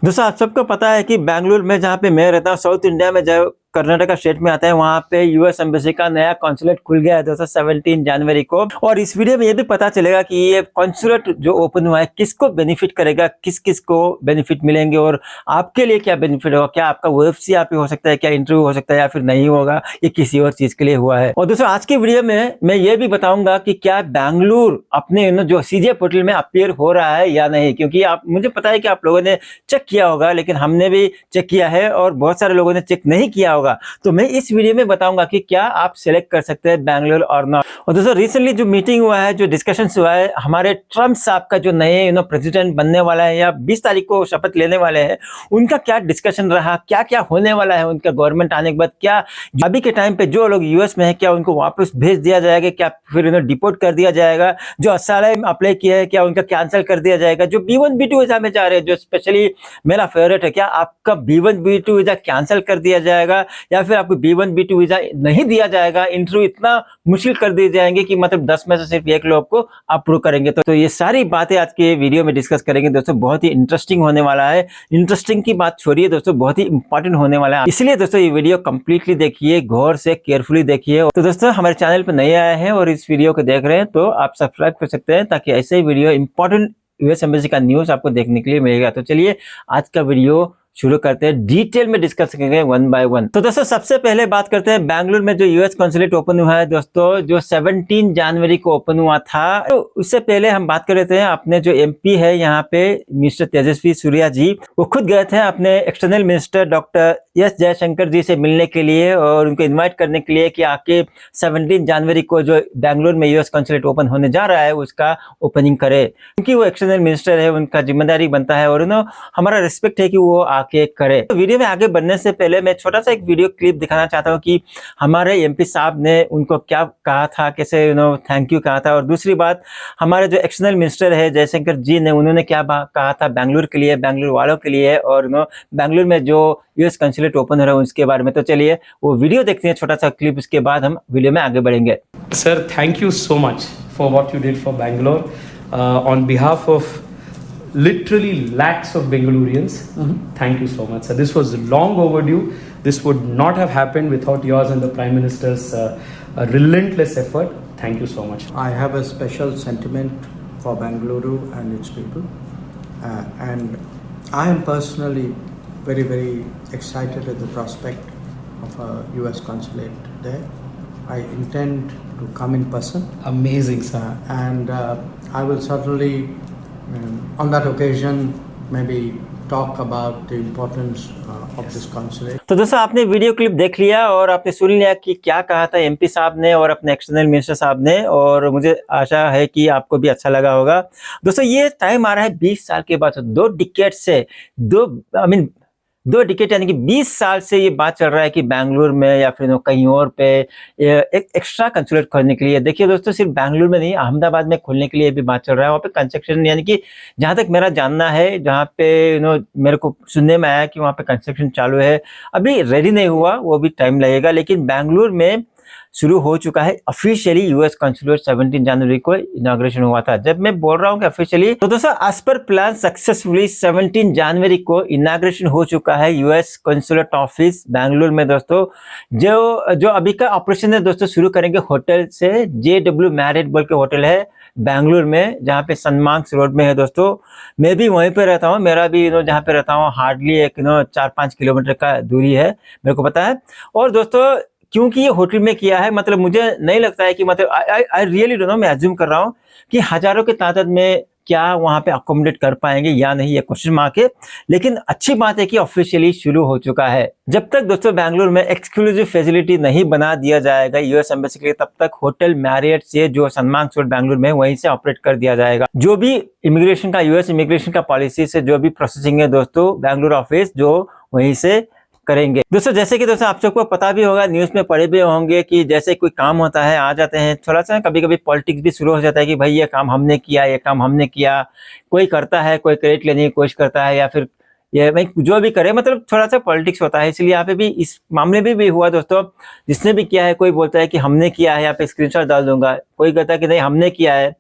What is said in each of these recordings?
दोस्तों आप सबको पता है कि बेंगलुरु में जहाँ पे मैं रहता हूँ साउथ इंडिया में जो कर्नाटका स्टेट में आता है वहाँ पे यूएस एम्बेसी का नया कॉन्सुलेट खुल गया है दोस्तों 17 जनवरी को। और इस वीडियो में ये भी पता चलेगा कि ये कॉन्सुलेट जो ओपन हुआ है किसको बेनिफिट करेगा, किस किस को बेनिफिट मिलेंगे और आपके लिए क्या बेनिफिट होगा, क्या आपका ओएफसी यहाँ पे हो सकता है, क्या इंटरव्यू हो सकता है या फिर नहीं होगा, ये किसी और चीज के लिए हुआ है। और दोस्तों आज की वीडियो में मैं ये भी बताऊंगा कि क्या बेंगलुरु अपने जो सीजे पोर्टल में अपीयर हो रहा है या नहीं, क्योंकि आप मुझे पता है कि आप लोगों ने चेक किया होगा, लेकिन हमने भी चेक किया है और बहुत सारे लोगों ने चेक नहीं किया होगा। तो मैं इस वीडियो में बताऊंगा कि क्या आप सिलेक्ट कर सकते हैं बेंगलुरु और नॉट। और दोस्तों रिसेंटली जो मीटिंग हुआ है, जो डिस्कशन हुआ है, हमारे ट्रम्प साहब का जो नए प्रेसिडेंट बनने वाला है या 20 तारीख को शपथ लेने वाले हैं, उनका क्या डिस्कशन रहा, क्या क्या होने वाला है उनका गवर्नमेंट आने के बाद, क्या अभी के टाइम पे जो लोग यूएस में है क्या उनको वापस भेज दिया जाएगा, क्या फिर डिपोर्ट कर दिया जाएगा, जो असाइलम अप्लाई किया है क्या उनका कैंसिल कर दिया जाएगा, जो B1 B2 वीजा में जा रहे हैं जो स्पेशली मेरा फेवरेट है, क्या आपका B1 B2 वीजा कैंसिल कर दिया जाएगा या फिर आपको B1 B2 वीजा नहीं दिया जाएगा। इंटरव्यू इतना मुश्किल कर दिए जाएंगे कि मतलब 10 में से सिर्फ एक लोग को अप्रूव करेंगे। तो ये सारी बातें आज के वीडियो में डिस्कस करेंगे दोस्तों, बहुत ही इंटरेस्टिंग होने वाला है। इंटरेस्टिंग की बात छोड़िए दोस्तों, बहुत ही इंपॉर्टेंट होने वाला है, इसलिए दोस्तों ये वीडियो कंप्लीटली देखिए, गौर से केयरफुली देखिए। तो दोस्तों हमारे चैनल पर नए आए हैं और इस वीडियो को देख रहे हैं तो आप सब्सक्राइब कर सकते हैं ताकि ऐसे ही वीडियो इंपॉर्टेंट यूएस एम्बेसी का न्यूज आपको देखने के लिए मिलेगा। तो चलिए आज का वीडियो शुरू करते हैं, डिटेल में डिस्कस करेंगे वन बाय वन। तो दोस्तों सबसे पहले बात करते हैं बेंगलुरु में जो यूएस कॉन्सुलेट ओपन हुआ है दोस्तों, जो 17 जनवरी को ओपन हुआ था। तो उससे पहले हम बात कर रहे थे अपने जो एमपी है यहाँ पे मिस्टर तेजस्वी सूर्या जी, वो खुद गए थे अपने external minister doctor S Jaishankar ji से मिलने के लिए और उनको इन्वाइट करने के लिए कि आके 17 जनवरी को जो बेंगलुरु में यूएस कॉन्सुलेट ओपन होने जा रहा है उसका ओपनिंग करे, क्योंकि वो एक्सटर्नल मिनिस्टर है, उनका जिम्मेदारी बनता है और हमारा रिस्पेक्ट है कि वो आके करे। तो वीडियो में आगे बढ़ने से पहले मैं छोटा सा एक वीडियो क्लिप दिखाना चाहता हूँ कि हमारे एमपी साहब ने उनको क्या कहा था, कैसे थैंक यू कहा था। और दूसरी बात, हमारे जो एक्सटर्नल मिनिस्टर है जयशंकर जी ने, उन्होंने क्या कहा था बेंगलुरु के लिए, बेंगलुरु वालों के लिए और बेंगलुरु में जो यूएस कॉन्सुलेट ओपन हो रहा है उसके बारे में। तो चलिए वो वीडियो देखते हैं, छोटा सा क्लिप, उसके बाद हम वीडियो में आगे बढ़ेंगे। Sir, thank you so much for what you did for Bangalore on behalf of literally lakhs of Bengalurians. Thank you so much, sir. This was long overdue. This would not have happened without yours and the Prime Minister's relentless effort. Thank you so much. I have a special sentiment for Bengaluru and its people, and I am personally very, very excited at the prospect of a US consulate there. I intend to come in person. Amazing, sir. And I will certainly on that occasion maybe talk about the importance of this consulate. तो दोस्तों आपने video clip देख लिया और आपने सुन लिया कि क्या कहा था एमपी साहब ने और अपने एक्सटर्नल मिनिस्टर साहब ने, और मुझे आशा है कि आपको भी अच्छा लगा होगा। दोस्तों ये टाइम आ रहा है 20 साल के बाद, 2 डिकेड से, 2 डिकेड यानी कि 20 साल से ये बात चल रहा है कि बेंगलुरु में या फिर कहीं और पे एक एक्स्ट्रा कंसुलेट खोलने के लिए। देखिए दोस्तों सिर्फ बेंगलुरु में नहीं, अहमदाबाद में खोलने के लिए भी बात चल रहा है। वहाँ पे कंस्ट्रक्शन, यानी कि जहाँ तक मेरा जानना है, जहाँ पे मेरे को सुनने में आया कि वहाँ पे कंस्ट्रक्शन चालू है, अभी रेडी नहीं हुआ, वो भी टाइम लगेगा, लेकिन बेंगलुरु में शुरू हो चुका है ऑफिशियली यूएस कॉन्सुलेट। 17 जनवरी को इनॉग्रेशन हुआ था। जब मैं बोल रहा हूँ कि ऑफिशियली, तो दोस्तों एज पर प्लान सक्सेसफुली 17 जनवरी को इनॉग्रेशन हो चुका है यूएस कॉन्सुलेट ऑफिस बेंगलुरु में। दोस्तों जो अभी का ऑपरेशन है दोस्तों शुरू करेंगे होटल से, JW मैरियट बोल के होटल है बेंगलुरु में, जहाँ पे सनमार्क्स रोड में है। दोस्तों मैं भी वहीं पे रहता हूँ, मेरा भी जहाँ पे रहता हूँ हार्डली एक 4-5 किलोमीटर का दूरी है, मेरे को पता है। और दोस्तों क्योंकि ये होटल में किया है, मतलब मुझे नहीं लगता है कि मतलब आई रियली डोंट नो, मैं अज्यूम कर रहा हूँ कि हजारों की तादाद में क्या वहां पे अकोमोडेट कर पाएंगे या नहीं, ये क्वेश्चन मार्क है। लेकिन अच्छी बात है कि ऑफिशियली शुरू हो चुका है। जब तक दोस्तों बेंगलुरु में एक्सक्लूसिव फैसिलिटी नहीं बना दिया जाएगा यूएस एम्बेसी के लिए, तब तक होटल मैरियट से जो सनमार्क्स रोड बेंगलुरु में वहीं से ऑपरेट कर दिया जाएगा। जो भी इमिग्रेशन का, यूएस इमिग्रेशन का पॉलिसी से जो भी प्रोसेसिंग है दोस्तों, बेंगलुरु ऑफिस जो वहीं से करेंगे। दोस्तों जैसे कि दोस्तों आप सबको पता भी होगा, न्यूज़ में पढ़े भी होंगे कि जैसे कोई काम होता है, आ जाते हैं थोड़ा सा, कभी कभी पॉलिटिक्स भी शुरू हो जाता है कि भाई ये काम हमने किया, ये काम हमने किया। कोई करता है, कोई क्रेडिट लेने की कोशिश करता है या फिर ये भाई जो भी करे, मतलब थोड़ा सा पॉलिटिक्स होता है। इसलिए यहाँ पे भी इस मामले में भी हुआ दोस्तों, जिसने भी किया है, कोई बोलता है कि हमने किया है, यहाँ पे स्क्रीनशॉट डाल दूंगा, कोई कहता है कि नहीं हमने किया है,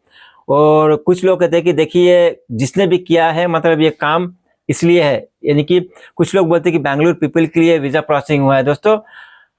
और कुछ लोग कहते हैं कि देखिए जिसने भी किया है मतलब ये काम इसलिए है, यानी कि कुछ लोग बोलते हैं कि बैंगलोर पीपल के लिए वीजा प्रोसेसिंग हुआ है। दोस्तों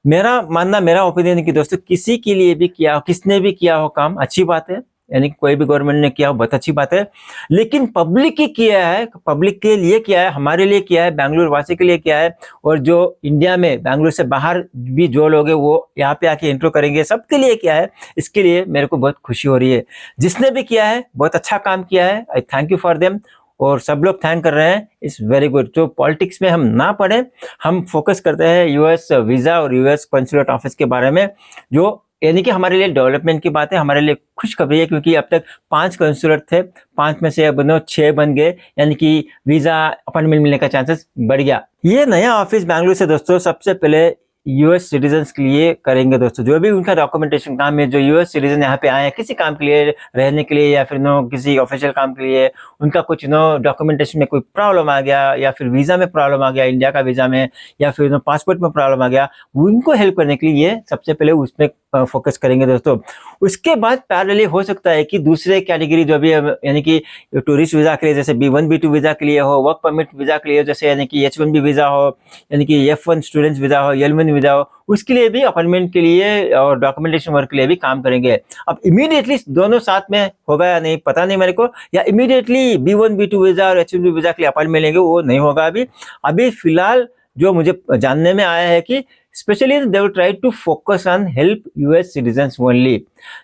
मेरा मानना, मेरा ओपिनियन है कि दोस्तों किसी के लिए भी किया हो, किसने भी किया हो काम, अच्छी बात है, यानी कि कोई भी गवर्नमेंट ने किया हो बहुत अच्छी बात है। लेकिन पब्लिक की किया है, पब्लिक के लिए किया है, हमारे लिए किया है, बैंगलोर वासी के लिए किया है, और जो इंडिया में बैंगलोर से बाहर भी जो लोग हैं वो यहाँ पे आके इंट्रो करेंगे, सबके लिए किया है। इसके लिए मेरे को बहुत खुशी हो रही है। जिसने भी किया है बहुत अच्छा काम किया है, आई थैंक यू फॉर देम, और सब लोग थैंक कर रहे हैं, इट्स वेरी गुड। जो पॉलिटिक्स में हम ना पढ़े, हम फोकस करते हैं यूएस वीजा और यूएस कॉन्सुलेट ऑफिस के बारे में, जो यानी कि हमारे लिए डेवलपमेंट की बात है, हमारे लिए खुशखबरी है, क्योंकि अब तक 5 कंसुलेट थे, 5 में से अब 6 बन गए, यानी कि वीजा अपॉइंटमेंट मिलने का चांसेस बढ़ गया। ये नया ऑफिस बैंगलोर से दोस्तों सबसे पहले यूएस सिटीजन्स के लिए करेंगे दोस्तों, जो भी उनका डॉक्यूमेंटेशन काम है, जो यूएस सिटीजन यहाँ पे आए हैं किसी काम के लिए, रहने के लिए या फिर किसी ऑफिशियल काम के लिए, उनका कुछ डॉक्यूमेंटेशन में कोई प्रॉब्लम आ गया, या फिर वीजा में प्रॉब्लम आ गया, इंडिया का वीजा में, या फिर पासपोर्ट में प्रॉब्लम आ गया, उनको हेल्प करने के लिए ये सबसे पहले उसमें फोकस करेंगे दोस्तों। उसके बाद पैरेलली हो सकता है कि दूसरे कैटेगरी जो भी यानी कि टूरिस्ट वीजा के लिए, जैसे B1 B2 वीजा के लिए हो, वर्क परमिट वीजा के लिए, जैसे यानी कि H1B वीजा हो, यानी कि F1 स्टूडेंट्स वीजा हो, L1 वीजा हो, उसके लिए भी अपॉइंटमेंट के लिए और डॉक्यूमेंटेशन वर्क के लिए भी काम करेंगे। अब इमीडिएटली दोनों साथ में होगा या नहीं पता नहीं मेरे को, या इमीडिएटली B1 B2 वीजा और H1B वीजा के लिए अपॉइंटमेंट लेंगे, वो नहीं होगा अभी फिलहाल जो मुझे जानने में आया है कि specially they will try to focus on help US citizens only.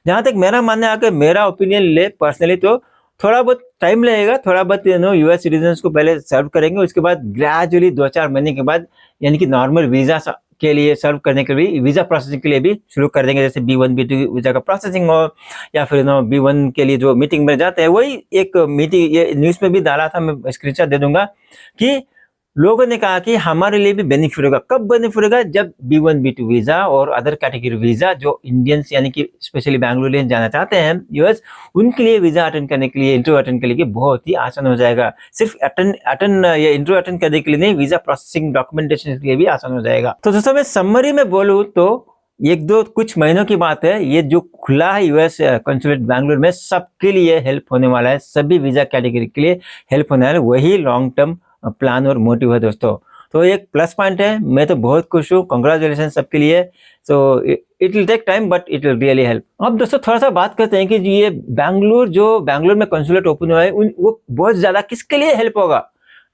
जहां तक मेरा मानना है, मेरा ओपिनियन ले पर्सनली, तो थोड़ा बहुत टाइम लगेगा, थोड़ा बहुत यूएस सिटीजन्स को पहले सर्व करेंगे, उसके बाद ग्रेजुअली 2-4 महीने के बाद यानी कि नॉर्मल वीजा के लिए सर्व करने के लिए, वीजा प्रोसेसिंग के लिए भी शुरू कर देंगे, जैसे B1 B2 वीजा का प्रोसेसिंग हो, या फिर B1 के लिए जो मीटिंग में जाते हैं, वही एक मीटिंग, ये न्यूज में भी डाला था, मैं स्क्रीनशॉट दे दूंगा, कि लोगों ने कहा कि हमारे लिए भी बेनिफिट होगा। कब बेनिफिट होगा? जब B1 B2 वीजा और अदर कैटेगरी वीजा जो इंडियंस यानी कि स्पेशली बैंगलोरियन जाना चाहते हैं यूएस, उनके लिए वीजा अटेंड करने के लिए, इंटरव्यू अटेंड करने के लिए बहुत ही आसान हो जाएगा। सिर्फ ये इंटरव्यू अटेंड करने के लिए नहीं, वीजा प्रोसेसिंग डॉक्यूमेंटेशन के लिए भी आसान हो जाएगा। तो दोस्तों मैं समरी में बोलूँ तो कुछ महीनों की बात है, ये जो खुला है यूएस कंसुलेट बैंगलोर में, सबके लिए हेल्प होने वाला है, सभी वीजा कैटेगरी के लिए हेल्प होने वाला है, वही लॉन्ग टर्म प्लान और मोटिव है दोस्तों। तो एक प्लस पॉइंट है, मैं तो बहुत खुश हूँ, कांग्रेचुलेशन सबके लिए। So it will take time but it will really help. अब दोस्तों थोड़ा सा बात करते हैं कि ये बैंगलोर में कंसुलेट ओपन हुआ है, वो बहुत ज्यादा किसके लिए हेल्प होगा?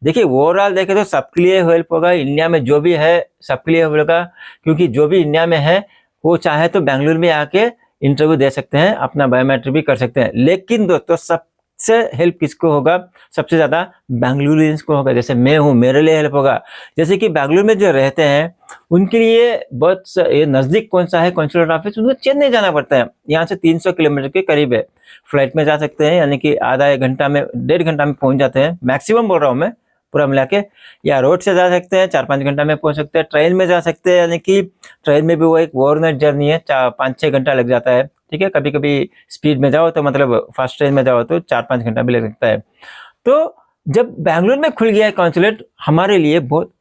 देखिए ओवरऑल देखें तो सबके लिए हेल्प होगा, इंडिया में जो भी है सबके लिए होगा, क्योंकि जो भी इंडिया में है वो चाहे तो बैंगलोर में आके इंटरव्यू दे सकते हैं, अपना बायोमेट्रिक भी कर सकते हैं। लेकिन दोस्तों सबसे हेल्प किसको होगा? सबसे ज्यादा बैंगलोरियंस को होगा। जैसे मैं हूँ, मेरे लिए हेल्प होगा। जैसे कि बैंगलोर में जो रहते हैं उनके लिए बहुत नजदीक कौन सा है कंसुलेट ऑफिस? उनको चेन्नई जाना पड़ता है, यहाँ से 300 किलोमीटर के करीब है। फ्लाइट में जा सकते हैं, यानी कि आधा 1 घंटा में, 1.5 घंटा में पहुंच जाते हैं, मैक्सिमम बोल रहा हूँ मैं, पूरा मिला के। या रोड से जा सकते हैं, 4-5 घंटा में पहुंच सकते हैं। ट्रेन में जा सकते हैं, यानी कि ट्रेन में भी वो एक ओवरनाइट जर्नी है, 5-6 घंटा लग जाता है। ठीक है, कभी कभी स्पीड में जाओ तो मतलब फास्ट ट्रेन में जाओ तो 4-5 घंटा भी लग सकता है। तो जब बैंगलोर में खुल गया है कॉन्सुलेट, हमारे लिए बहुत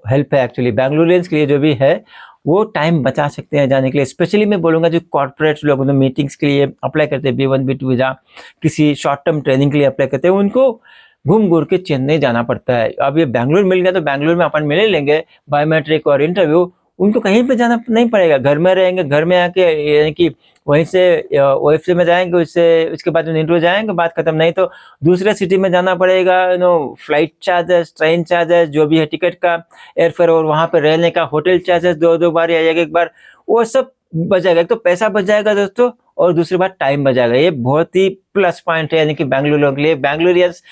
हेल्प है एक्चुअली। बैंगलोरियंस के लिए जो भी है वो टाइम बचा सकते हैं जाने के लिए। स्पेशली मैं बोलूँगा जो कॉर्पोरेट लोग मीटिंग्स के लिए अप्लाई करते हैं, B1 B2 वीजा, किसी शॉर्ट टर्म ट्रेनिंग के लिए अप्लाई करते हैं, उनको घूम घूर के चेन्नई जाना पड़ता है। अब ये बैंगलोर मिल गया तो बैंगलोर में अपन मिले लेंगे बायोमेट्रिक और इंटरव्यू, उनको कहीं पे जाना नहीं पड़ेगा, घर में रहेंगे। घर में आके यानी कि वहीं से OFC में जाएंगे, उसके बाद इंटरव्यू जाएंगे, बात खत्म। नहीं तो दूसरे सिटी में जाना पड़ेगा, फ्लाइट चार्जेस, ट्रेन चार्जेस, जो भी है टिकट का, एयरफेयर, और वहाँ पे रहने का होटल चार्जेस 2 बार या एक बार, वो सब बच जाएगा। एक तो पैसा बच जाएगा दोस्तों, और दूसरी बात टाइम बच जाएगा। ये बहुत ही प्लस पॉइंट है यानी कि बैंगलोर लोगों के लिए। Bangaloreans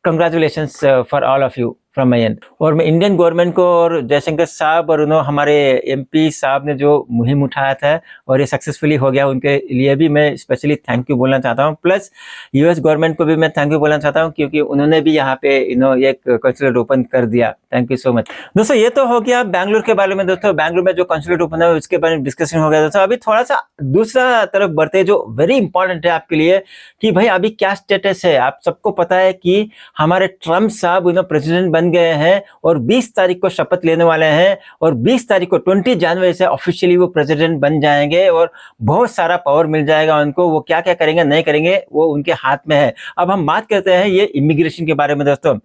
congratulations for all of you from my end. और मैं इंडियन गवर्नमेंट को और जयशंकर साहब और हमारे MP साहब ने जो मुहिम उठाया था और ये सक्सेसफुली हो गया, उनके लिए भी मैं स्पेशली थैंक यू बोलना चाहता हूँ। प्लस US गवर्नमेंट को भी मैं थैंक यू बोलना चाहता हूँ, क्योंकि उन्होंने भी यहाँ पे एक कंसुलेट ओपन कर दिया। थैंक यू सो मच दोस्तों। ये तो हो गया बैंगलोर के बारे में दोस्तों, बैंगलोर में जो कंसुलेट ओपन है उसके बारे में डिस्कशन हो गया दोस्तों। अभी थोड़ा सा दूसरा तरफ बढ़ते हैं जो वेरी इंपॉर्टेंट है आपके लिए, कि भाई अभी क्या स्टेटस है। आप सबको पता है कि हमारे ट्रम्प साहब प्रेसिडेंट बन गए हैं और 20 तारीख को शपथ लेने वाले हैं, और 20 तारीख को 20 जनवरी से ऑफिशियली वो प्रेसिडेंट बन जाएंगे और बहुत सारा पावर मिल जाएगा उनको। वो क्या क्या करेंगे नहीं करेंगे वो उनके हाथ में है। अब हम बात करते हैं ये इमिग्रेशन के बारे में दोस्तों।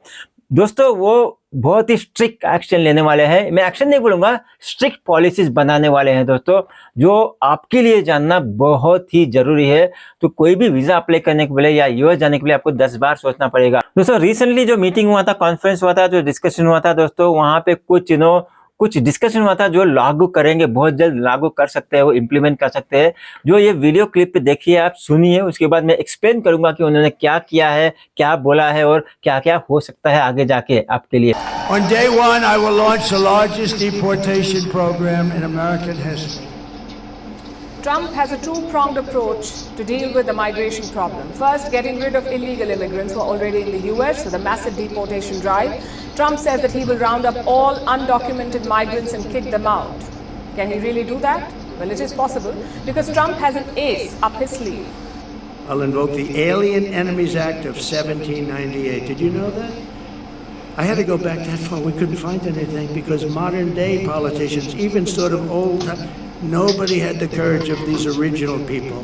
दोस्तों वो बहुत ही स्ट्रिक्ट एक्शन लेने वाले हैं। मैं एक्शन नहीं बोलूंगा, स्ट्रिक्ट पॉलिसीज बनाने वाले हैं दोस्तों, जो आपके लिए जानना बहुत ही जरूरी है। तो कोई भी वीजा अप्लाई करने के लिए या यूएस जाने के लिए आपको 10 बार सोचना पड़ेगा। दोस्तों रिसेंटली जो मीटिंग हुआ था, कॉन्फ्रेंस हुआ था, जो डिस्कशन हुआ था दोस्तों, वहां पे कुछ डिस्कशन हुआ था जो लागू करेंगे, बहुत जल्द लागू कर सकते हैं, वो इम्प्लीमेंट कर सकते हैं। जो ये वीडियो क्लिप पे देखिए, आप सुनिए, उसके बाद मैं एक्सप्लेन करूंगा कि उन्होंने क्या किया है, क्या बोला है और क्या क्या हो सकता है आगे जाके आपके लिए। On day one, I will launch the largest deportation program in American history. Trump has a two-pronged approach to deal with the migration problem. First, getting rid of illegal immigrants who are already in the US with a massive deportation drive. Trump says that he will round up all undocumented migrants and kick them out. Can he really do that? Well, it is possible because Trump has an ace up his sleeve. I'll invoke the Alien Enemies Act of 1798. Did you know that? I had to go back that far. We couldn't find anything because modern day politicians, even sort of old, nobody had the courage of these original people.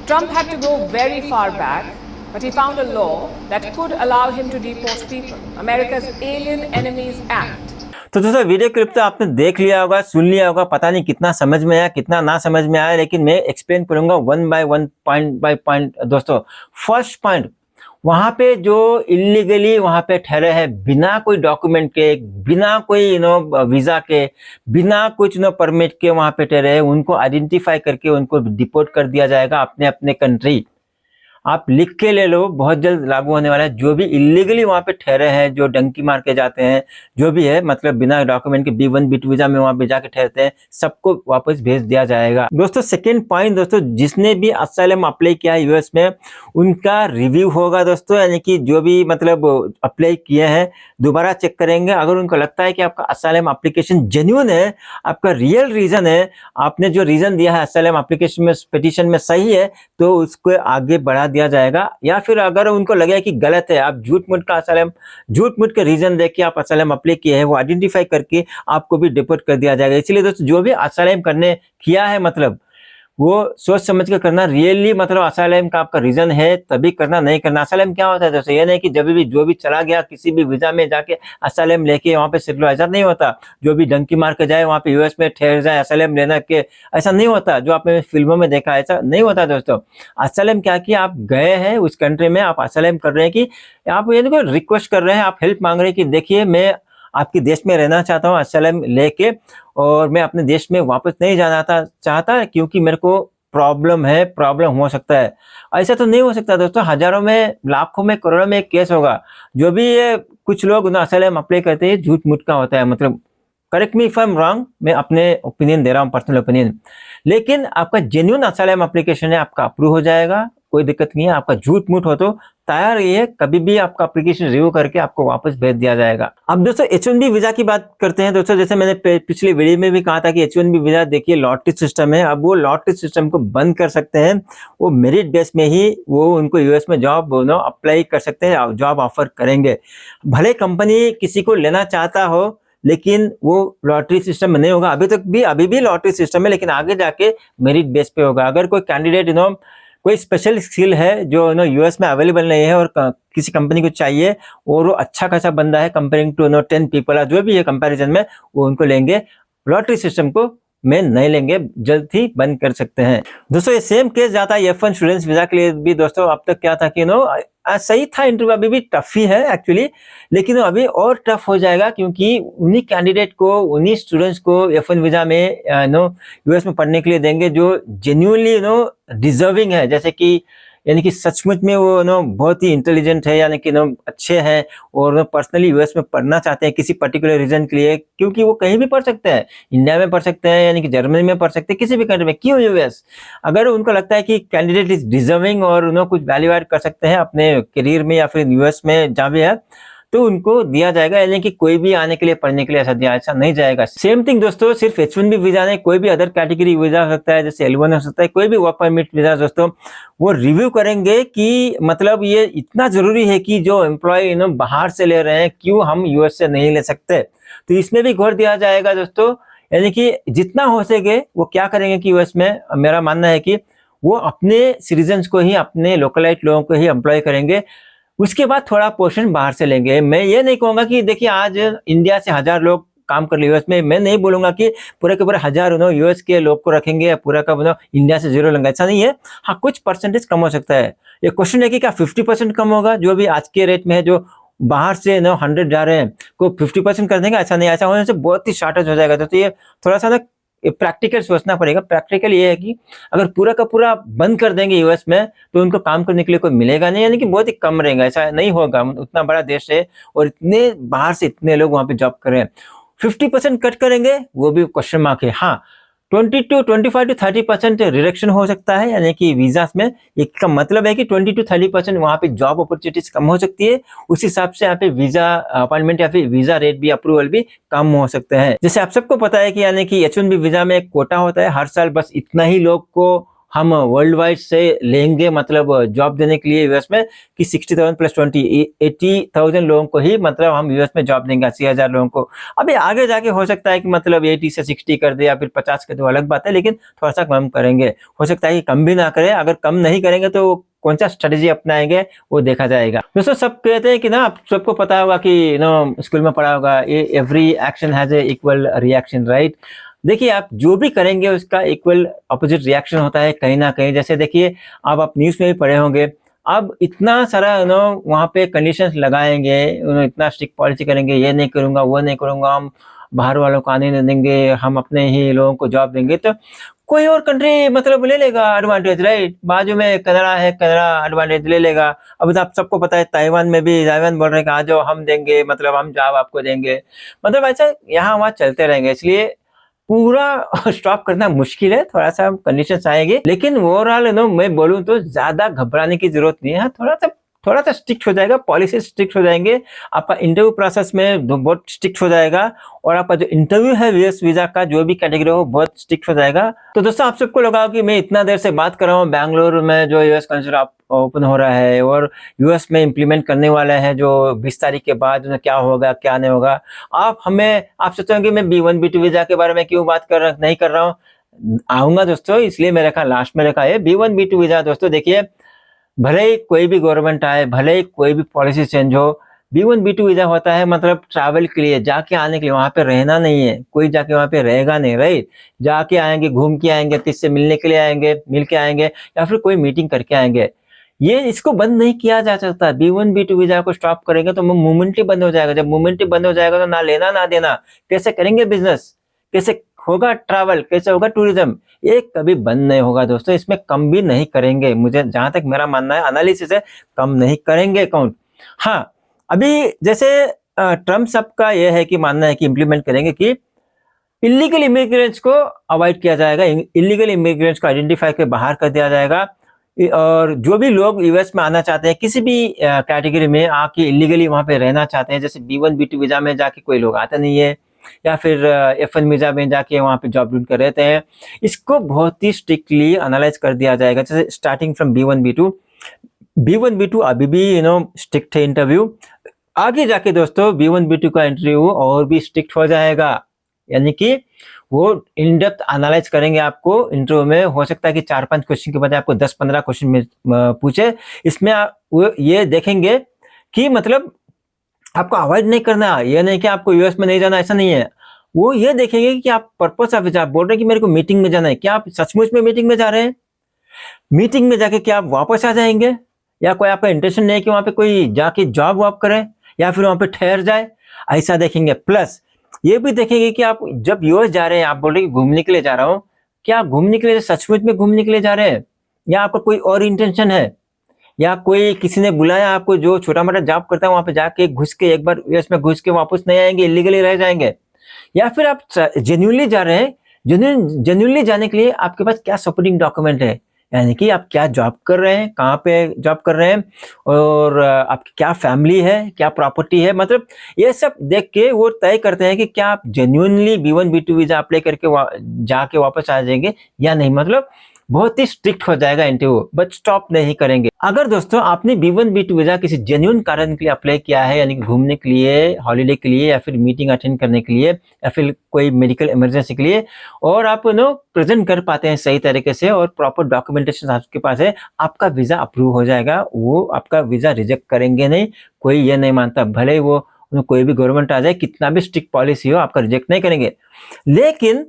Trump had to go very far back, but he found a law that could allow him to deport people. America's Alien Enemies Act. तो दोस्तों video clip तो आपने देख लिया होगा, सुन लिया होगा, पता नहीं कितना समझ में आया, कितना ना समझ में आया, लेकिन मैं एक्सप्लेन करूंगा one by one, point by point. दोस्तों फर्स्ट पॉइंट, वहां पे जो इलीगली वहां पे ठहरे हैं, बिना कोई डॉक्यूमेंट के, बिना कोई वीजा के, बिना कुछ परमिट के वहां पे ठहरे हैं, उनको आइडेंटिफाई करके उनको डिपोर्ट कर दिया जाएगा अपने अपने कंट्री। आप लिख के ले लो, बहुत जल्द लागू होने वाला है। जो भी इलीगली वहां पे ठहरे हैं, जो डंकी मार के जाते हैं, जो भी है, मतलब बिना डॉक्यूमेंट के B1 B2 वीजा में वहां पे जाके ठहरते हैं, सबको वापस भेज दिया जाएगा। दोस्तों सेकंड पॉइंट, दोस्तों जिसने भी असाइलम अप्लाई किया है यूएस में, उनका रिव्यू होगा दोस्तों, यानी कि जो भी मतलब अप्लाई किए हैं दोबारा चेक करेंगे। अगर उनको लगता है कि आपका असाइलम एप्लीकेशन जेन्युइन है, आपका रियल रीजन है, आपने जो रीजन दिया है असाइलम एप्लीकेशन में, पिटीशन में सही है, तो उसको आगे बढ़ा दिया जाएगा। या फिर अगर उनको लगे कि गलत है, आप झूठ मूठ के रीजन देख के आप असाइलम अप्लाई किए हैं, वो आइडेंटिफाई करके आपको भी डिपोर्ट कर दिया जाएगा। इसलिए दोस्तों जो भी असाइलम करने किया है, मतलब वो सोच समझ कर करना, रियली मतलब असाइलम का आपका रीजन है तभी करना, नहीं करना। असाइलम क्या होता है दोस्तों, ये नहीं कि जब भी जो भी चला गया किसी भी वीजा में जाके असाइलम लेके वहां पे सेटल, ऐसा नहीं होता। जो भी डंकी मार के जाए वहां पे यूएस में ठहर जाए असाइलम लेना के, ऐसा नहीं होता। जो आपने फिल्मों में देखा, ऐसा नहीं होता दोस्तों। असाइलम क्या कि आप गए हैं उस कंट्री में, आप असाइलम कर रहे हैं कि आप ये रिक्वेस्ट कर रहे हैं, आप हेल्प मांग रहे हैं कि देखिए मैं आपके देश में रहना चाहता हूँ असाइलम लेके, और मैं अपने देश में वापस नहीं जाना चाहता क्योंकि मेरे को प्रॉब्लम हो सकता है। ऐसा तो नहीं हो सकता दोस्तों, हजारों में, लाखों में, करोड़ों में एक केस होगा। जो भी ये कुछ लोग असाइलम अप्लाई करते हैं, झूठ मूठ का होता है। मतलब correct me if I am wrong, मैं अपने ओपिनियन दे रहा हूँ, पर्सनल ओपिनियन। लेकिन आपका जेन्युइन असाइलम एप्लीकेशन है, आपका अप्रूव हो जाएगा, कोई दिक्कत नहीं है। आपका झूठ मूठ हो तो तैयार रहिए, कभी भी आपका एप्लीकेशन रिव्यू करके आपको वापस भेज दिया जाएगा। अब दोस्तों H1B वीजा की बात करते हैं दोस्तों। जैसे मैंने पिछली वीडियो में भी कहा था कि H1B वीजा देखिए लॉटरी सिस्टम है। अब वो लॉटरी सिस्टम को बंद कर सकते हैं, वो मेरिट बेस में ही वो उनको यूएस में जॉब अप्लाई कर सकते हैं, जॉब ऑफर करेंगे। भले कंपनी किसी को लेना चाहता हो, लेकिन वो लॉटरी सिस्टम में नहीं होगा। अभी भी लॉटरी सिस्टम है, लेकिन आगे जाके मेरिट बेस पे होगा। अगर कोई कैंडिडेट कोई स्पेशल स्किल है जो यूएस में अवेलेबल नहीं है और किसी कंपनी को चाहिए, और वो अच्छा खासा बंदा है कंपेयरिंग टू 10 पीपल, जो भी है कंपैरिजन में, वो उनको लेंगे। लॉटरी सिस्टम को में नहीं लेंगे, जल्द ही बंद कर सकते हैं। दोस्तों ये सेम केस जाता है F1 स्टूडेंट्स वीजा के लिए भी। दोस्तों अब तक क्या था कि सही था इंटरव्यू, अभी भी टफ ही है एक्चुअली, लेकिन अभी और टफ हो जाएगा क्योंकि उन्हीं कैंडिडेट को, उन्हीं स्टूडेंट्स को F1 वीजा में यूएस में पढ़ने के लिए देंगे जो जेन्युइनली डिजर्विंग है। जैसे कि यानी कि सचमुच में वो बहुत ही इंटेलिजेंट है, यानी कि अच्छे हैं और पर्सनली यूएस में पढ़ना चाहते हैं किसी पर्टिकुलर रीजन के लिए, क्योंकि वो कहीं भी पढ़ सकते हैं, इंडिया में पढ़ सकते हैं, यानी कि जर्मनी में पढ़ सकते हैं, किसी भी कंट्री में, क्यों यूएस। अगर उनको लगता है कि कैंडिडेट इज डिजर्विंग और कुछ वैल्यू ऐड कर सकते हैं अपने करियर में या फिर यूएस में जहाँ भी है, तो उनको दिया जाएगा। यानी कि कोई भी आने के लिए, पढ़ने के लिए ऐसा नहीं जाएगा। सेम थिंग दोस्तों, सिर्फ H1B वीजा नहीं, कोई भी अदर कैटेगरी वीजा हो सकता है, जैसे L1 हो सकता है, कोई भी वर्क परमिट वीजा दोस्तों, वो रिव्यू करेंगे कि मतलब ये इतना जरूरी है कि जो एम्प्लॉय बाहर से ले रहे हैं, क्यों हम यूएस से नहीं ले सकते। तो इसमें भी गौर दिया जाएगा दोस्तों। यानी कि जितना हो सके वो क्या करेंगे कि यूएस में, मेरा मानना है कि वो अपने सिटीजन्स को ही, अपने लोकलाइट लोगों को ही एम्प्लॉय करेंगे। उसके बाद थोड़ा पोर्शन बाहर से लेंगे। मैं ये नहीं कहूँगा कि देखिए आज इंडिया से 1000 लोग काम कर लिए यूएस में, मैं नहीं बोलूँगा कि पूरे के पूरे 1000 यूएस के लोग को रखेंगे या पूरा का इंडिया से 0 लेंगे, ऐसा नहीं है। हाँ, कुछ परसेंटेज कम हो सकता है। ये क्वेश्चन है कि क्या 50% कम होगा? जो भी आज के रेट में है, जो बाहर से 100 जा रहे हैं, को 50% कर देंगे? ऐसा नहीं, ऐसा होने से बहुत ही शॉर्टेज हो जाएगा। तो ये थोड़ा सा ना प्रैक्टिकल सोचना पड़ेगा। प्रैक्टिकल ये है कि अगर पूरा का पूरा बंद कर देंगे यूएस में, तो उनको काम करने के लिए कोई मिलेगा नहीं, यानी कि बहुत ही कम रहेगा। ऐसा नहीं होगा, उतना बड़ा देश है और इतने बाहर से इतने लोग वहां पे जॉब कर रहे हैं। 50% कट करेंगे, वो भी क्वेश्चन मार्क है। हाँ, 25 to 30% रिडक्शन हो सकता है, यानी कि वीजा में। इसका मतलब है कि 20 to 30% वहाँ पे जॉब अपॉर्चुनिटीज कम हो सकती है। उस हिसाब से यहाँ पे वीजा अपॉइंटमेंट या फिर वीजा रेट भी, अप्रूवल भी कम हो सकते हैं। जैसे आप सबको पता है कि यानी कि H1B वीजा में एक कोटा होता है, हर साल बस इतना ही लोग को हम वर्ल्ड वाइड से लेंगे, मतलब जॉब देने के लिए यूएस में, कि 60,000 प्लस 20 80,000 लोगों को ही मतलब हम यूएस में जॉब देंगे, 80,000 लोगों को। अभी आगे जाके हो सकता है कि मतलब 80 से 60 कर दे या फिर 50 कर दे, अलग बात है, लेकिन थोड़ा सा कम करेंगे। हो सकता है कि कम भी ना करें। अगर कम नहीं करेंगे तो कौन सा स्ट्रेटेजी अपनाएंगे वो देखा जाएगा। दोस्तों, सब कहते हैं कि ना, आप सबको पता होगा कि स्कूल में पढ़ा होगा, every action has a equal reaction, right? देखिए, आप जो भी करेंगे उसका इक्वल अपोजिट रिएक्शन होता है कहीं ना कहीं। जैसे देखिए, अब आप न्यूज़ में भी पढ़े होंगे, अब इतना सारा वहाँ पे कंडीशंस लगाएंगे, इतना स्ट्रिक्ट पॉलिसी करेंगे, ये नहीं करूँगा, वो नहीं करूँगा, हम बाहर वालों को आने नहीं देंगे, हम अपने ही लोगों को जॉब देंगे, तो कोई और कंट्री मतलब ले लेगा एडवांटेज, राइट? बाजू में कनाडा है, कनाडा एडवांटेज ले लेगा। अब तो आप सबको पता है, ताइवान में भी ताइवान बोल रहे हैं कि आ जाओ, हम देंगे, मतलब हम जॉब आपको देंगे। मतलब ऐसा यहाँ वहाँ चलते रहेंगे। इसलिए पूरा स्टॉप करना मुश्किल है, थोड़ा सा कंडीशंस आएंगे, लेकिन ओवरऑल मैं बोलूं तो ज्यादा घबराने की जरूरत नहीं है। थोड़ा सा स्ट्रिक्ट हो जाएगा, पॉलिसी स्ट्रिक्ट हो जाएंगे, आपका इंटरव्यू प्रोसेस में बहुत स्ट्रिक्ट हो जाएगा, और आपका जो इंटरव्यू है यूएस वीजा का, जो भी कैटेगरी हो, बहुत स्ट्रिक्ट हो जाएगा। तो दोस्तों, आप सबको लगा कि मैं इतना देर से बात कर रहा हूँ बैंगलोर में जो यूएस कंसुलेट ओपन हो रहा है और यूएस में इम्प्लीमेंट करने वाला है, जो 20 तारीख के बाद क्या होगा क्या नहीं होगा। आप सोचोगे मैं B1 B2 वीजा के बारे में क्यों बात नहीं कर रहा हूँ। आऊंगा दोस्तों, इसलिए मैं लास्ट में रखा है B1 B2 वीजा। दोस्तों देखिए, भले ही कोई भी गवर्नमेंट आए, भले ही कोई भी पॉलिसी चेंज हो, B1 B2 वीजा होता है मतलब ट्रैवल के लिए, जाके आने के लिए, वहां पे रहना नहीं है। कोई जाके वहां पे रहेगा नहीं, राइट? जाके आएंगे, घूम के आएंगे, किससे मिलने के लिए आएंगे, मिल के आएंगे, या फिर कोई मीटिंग करके आएंगे। ये इसको बंद नहीं किया जा सकता। B1 B2 वीजा को स्टॉप करेंगे तो मूवमेंट ही बंद हो जाएगा। जब मूवमेंट ही बंद हो जाएगा तो ना लेना ना देना, कैसे करेंगे बिजनेस, कैसे होगा ट्रैवल, कैसे होगा टूरिज्म, ये कभी बंद नहीं होगा दोस्तों। इसमें कम भी नहीं करेंगे, मुझे जहां तक मेरा मानना है, एनालिसिस है, कम नहीं करेंगे अकाउंट। हाँ, अभी जैसे ट्रम्प सबका यह है कि मानना है कि इम्प्लीमेंट करेंगे कि इलीगल इमिग्रेंट्स को अवॉइड किया जाएगा, इलीगल इमिग्रेंट्स को आइडेंटिफाई कर बाहर कर दिया जाएगा, और जो भी लोग यूएस में आना चाहते हैं, किसी भी कैटेगरी में आके इलीगली वहां पे रहना चाहते हैं, जैसे B1 B2 वीजा में जाके कोई लोग आता नहीं है, या फिर F1 वीजा में जाके वहां पे जॉब ढूंढ कर रहते हैं, इसको बहुत ही स्ट्रिक्टली एनालाइज कर दिया जाएगा। जैसे स्टार्टिंग फ्रॉम B1 B2 अभी भी स्ट्रिक्ट है इंटरव्यू, आगे जाके दोस्तों B1 B2 का इंटरव्यू और भी स्ट्रिक्ट हो जाएगा, यानी कि वो इन डेप्थ एनालाइज करेंगे आपको इंटरव्यू में। हो सकता है कि 4-5 क्वेश्चन के बजाय आपको 10-15 क्वेश्चन में पूछे। इसमें वो ये देखेंगे कि मतलब आपको अवॉइड नहीं करना, ये नहीं कि आपको यूएस में नहीं जाना, ऐसा नहीं है। वो ये देखेंगे कि आप पर्पस ऑफ विजिट, आप बोल रहे हैं कि मेरे को मीटिंग में जाना है, क्या आप सचमुच में मीटिंग में जा रहे हैं? मीटिंग में जाके क्या आप वापस आ जाएंगे, या कोई आपका इंटेंशन नहीं है कि वहां पे कोई जाके जॉब वॉब करे या फिर वहां पे ठहर जाए, ऐसा देखेंगे। प्लस ये भी देखेंगे कि आप जब यूएस जा रहे हैं, आप बोल रहे हैं कि घूमने के लिए जा रहा हूँ, क्या घूमने के लिए सचमुच में घूमने के लिए जा रहे हैं, या आपका कोई और इंटेंशन है, या कोई किसी ने बुलाया आपको, जो छोटा मोटा जॉब करता है, वहां पे जाके घुस के एक बार यूएस में घुस के वापस नहीं आएंगे, इलीगली रह जाएंगे। या फिर आप जेन्युइनली जा रहे हैं, जेन्युइनली जाने के लिए आपके पास क्या सपोर्टिंग डॉक्यूमेंट है, यानी कि आप क्या जॉब कर रहे हैं, कहाँ पे जॉब कर रहे हैं, और आपकी क्या फैमिली है, क्या प्रॉपर्टी है, मतलब ये सब देख के वो तय करते हैं कि क्या आप genuinely B1 B2 visa apply करके जाके वापस आ जाएंगे या नहीं। मतलब बहुत ही स्ट्रिक्ट हो जाएगा इंटरव्यू, बट स्टॉप नहीं करेंगे। अगर दोस्तों आपने B1 B2 वीजा किसी जेन्युइन कारण के लिए अप्लाई किया है, यानी कि घूमने के लिए, हॉलीडे के लिए, या फिर मीटिंग अटेंड करने के लिए, या फिर कोई मेडिकल इमरजेंसी के लिए, और आप प्रेजेंट कर पाते हैं सही तरीके से और प्रॉपर डॉक्यूमेंटेशन आपके पास है, आपका वीजा अप्रूव हो जाएगा। वो आपका वीजा रिजेक्ट करेंगे नहीं, कोई ये नहीं मानता, भले ही वो कोई भी गवर्नमेंट आ जाए, कितना भी स्ट्रिक्ट पॉलिसी हो, आपका रिजेक्ट नहीं करेंगे। लेकिन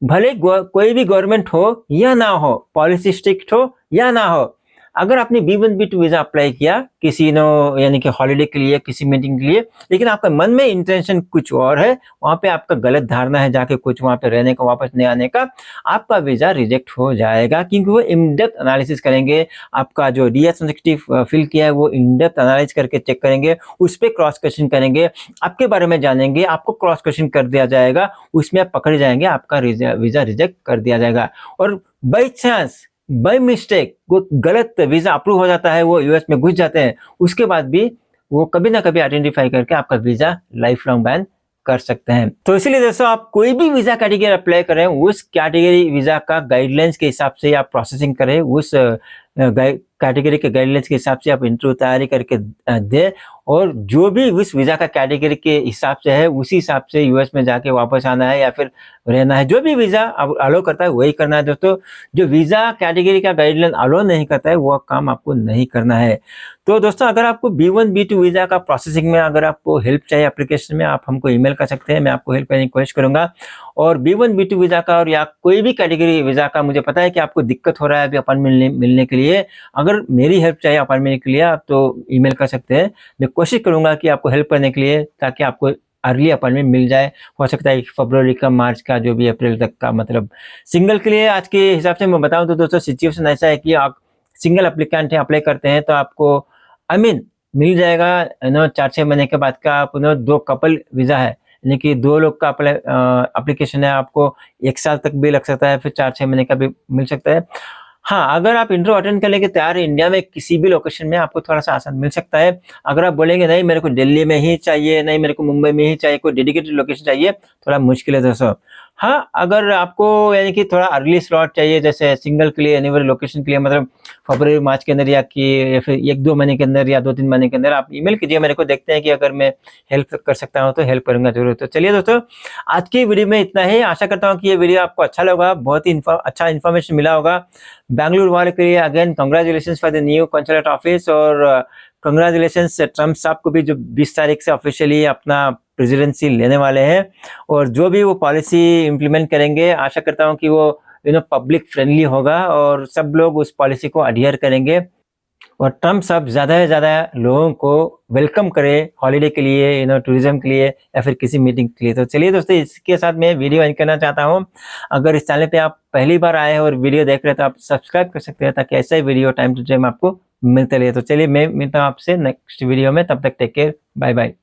भले कोई भी गवर्नमेंट हो या ना हो, पॉलिसी स्ट्रिक्ट हो या ना हो, अगर आपने B1 B2 वीजा अप्लाई किया किसी यानी कि हॉलीडे के लिए, किसी मीटिंग के लिए, लेकिन आपका मन में इंटेंशन कुछ और है, वहां पे आपका गलत धारणा है जाके कुछ वहां पे रहने का, वापस नहीं आने का, आपका वीजा रिजेक्ट हो जाएगा। क्योंकि वो इन डेप्थ एनालिसिस करेंगे, आपका जो DS-160 फिल किया है वो इन डेप्थ एनालाइज करके चेक करेंगे, उस पर क्रॉस क्वेश्चन करेंगे, आपके बारे में जानेंगे, आपको क्रॉस क्वेश्चन कर दिया जाएगा, उसमें आप पकड़े जाएंगे, आपका वीजा रिजेक्ट कर दिया जाएगा। और बाई चांस, बाय मिस्टेक वो गलत वीजा अप्रूव हो जाता है, वो US में घुस जाते हैं, उसके बाद भी वो कभी ना कभी आइडेंटिफाई करके आपका वीजा लाइफ लॉन्ग बैन कर सकते हैं। तो इसीलिए दोस्तों आप कोई भी वीजा कैटेगरी अप्लाई करें, उस कैटेगरी वीजा का गाइडलाइंस के हिसाब से आप प्रोसेसिंग करें, उस कैटेगरी के गाइडलाइंस के हिसाब से आप इंटरव्यू तैयारी करके दें, और जो भी उस वीजा का कैटेगरी के हिसाब से है उसी हिसाब से US में जाके वापस आना है या फिर रहना है। जो भी वीजा अलो करता है वही करना है दोस्तों। जो वीजा कैटेगरी का गाइडलाइन अलो नहीं करता है वो काम आपको नहीं करना है। तो दोस्तों अगर आपको B1 B2 वीजा का प्रोसेसिंग में अगर आपको हेल्प चाहिए एप्लीकेशन में, आप हमको ईमेल कर सकते हैं, मैं आपको हेल्प करने की कोशिश करूंगा। और B1 B2 वीजा का और या कोई भी कैटेगरी वीजा का, मुझे पता है कि आपको दिक्कत हो रहा है अभी अपॉइंटमेंट मिलने के लिए, अगर मेरी हेल्प चाहिए अपॉइंटमेंट के लिए आप तो ईमेल कर सकते हैं। मैं कोशिश करूंगा कि आपको हेल्प करने के लिए, ताकि आपको अर्ली अपॉइंटमेंट मिल जाए। हो सकता है फरवरी का, मार्च का, जो भी अप्रैल तक का, मतलब सिंगल के लिए आज के हिसाब से मैं बताऊं तो दोस्तों सिचुएशन ऐसा है कि आप सिंगल एप्लीकेंट है, अप्लाई करते हैं तो आपको मिल जाएगा 4-6 महीने के बाद का। आप 2 कपल वीजा है, यानी कि 2 लोग का एप्लीकेशन है, आपको 1 साल तक भी लग सकता है, फिर 4-6 महीने का भी मिल सकता है। हाँ, अगर आप इंटरव्यू अटेंड करने के तैयार है इंडिया में किसी भी लोकेशन में, आपको थोड़ा सा आसान मिल सकता है। अगर आप बोलेंगे नहीं मेरे को दिल्ली में ही चाहिए, नहीं मेरे को मुंबई में ही चाहिए, कोई डेडिकेटेड लोकेशन चाहिए, थोड़ा मुश्किल है दोस्तों। हाँ, अगर आपको यानी कि थोड़ा अर्ली स्लॉट चाहिए, जैसे सिंगल के लिए, एनीवेयर लोकेशन के लिए, मतलब फरवरी मार्च के अंदर या फिर 1-2 महीने के अंदर या 2-3 महीने के अंदर, आप ईमेल कीजिए मेरे को, देखते हैं कि अगर मैं हेल्प कर सकता हूँ तो हेल्प करूंगा जरूर। तो चलिए दोस्तों आज की वीडियो में इतना ही। आशा करता हूँ कि ये वीडियो आपको अच्छा लगा, बहुत ही अच्छा इन्फॉर्मेशन मिला होगा बैंगलोर वाले के लिए। Again congratulation for the new consulate office, और कंग्रेचुलेशन ट्रम्प साहब को भी, जो 20 तारीख से ऑफिशियली अपना प्रेसिडेंसी लेने वाले हैं। और जो भी वो पॉलिसी इम्प्लीमेंट करेंगे, आशा करता हूँ कि वो पब्लिक फ्रेंडली होगा और सब लोग उस पॉलिसी को अडियर करेंगे, और ट्रम्प साहब ज़्यादा से ज़्यादा लोगों को वेलकम करे हॉलीडे के लिए, टूरिज्म के लिए, या फिर किसी मीटिंग के लिए। तो चलिए दोस्तों इसके साथ मैं वीडियो एंड करना चाहता हूँ। अगर इस चैनल पे आप पहली बार आए हैं और वीडियो देख रहे हैं तो आप सब्सक्राइब कर सकते हैं, ताकि ऐसा ही वीडियो टाइम टू टाइम आपको मिलते रहे। तो चलिए मैं मिलता हूँ आपसे नेक्स्ट वीडियो में, तब तक टेक केयर, बाय बाय।